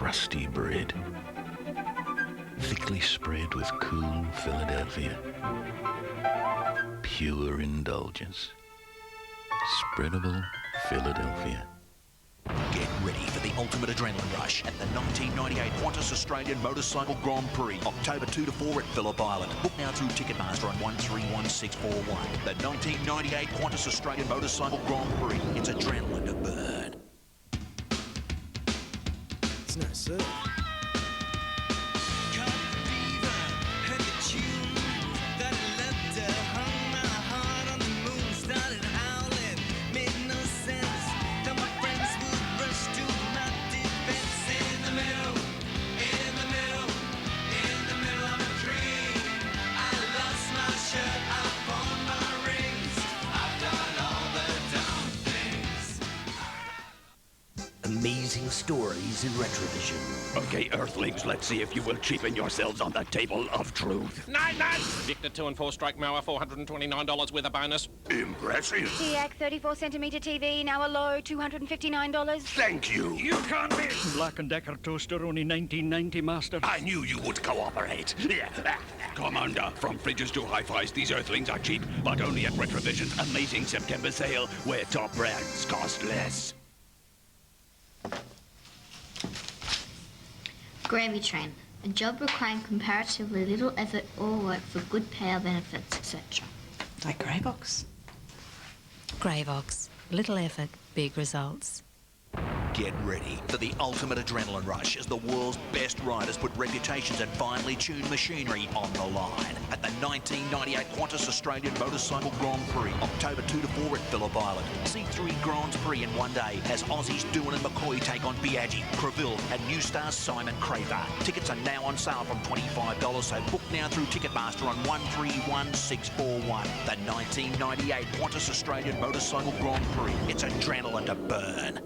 crusty bread, thickly spread with cool Philadelphia. Pure indulgence. Spreadable Philadelphia. Get ready for the ultimate adrenaline rush at the 1998 Qantas Australian Motorcycle Grand Prix, October 2 to 4 at Phillip Island. Book now through Ticketmaster on 131641. The 1998 Qantas Australian Motorcycle Grand Prix. It's adrenaline to burn. It's no sir. Amazing stories in Retravision. Okay, Earthlings, let's see if you will cheapen yourselves on the table of truth. Nine! Victor 2 and 4 strike mower, $429 with a bonus. Impressive. TX 34cm TV, now a low $259. Thank you. You can't be... Black & Decker toaster, only $19.90, master. I knew you would cooperate. Commander, from fridges to hi-fis, these Earthlings are cheap, but only at Retravision's amazing September sale, where top brands cost less. Gravy Train, a job requiring comparatively little effort or work for good payout benefits, etc. Like Greybox. Greybox. Little effort, big results. Get ready for the ultimate adrenaline rush as the world's best riders put reputations and finely tuned machinery on the line at the 1998 Qantas Australian Motorcycle Grand Prix, October 2 to 4 at Phillip Island. See 3 Grands Prix in one day as Aussies Doohan and McCoy take on Biaggi, Creville and new star Simon Craver. Tickets are now on sale from $25, so book now through Ticketmaster on 131641. The 1998 Qantas Australian Motorcycle Grand Prix. It's adrenaline to burn.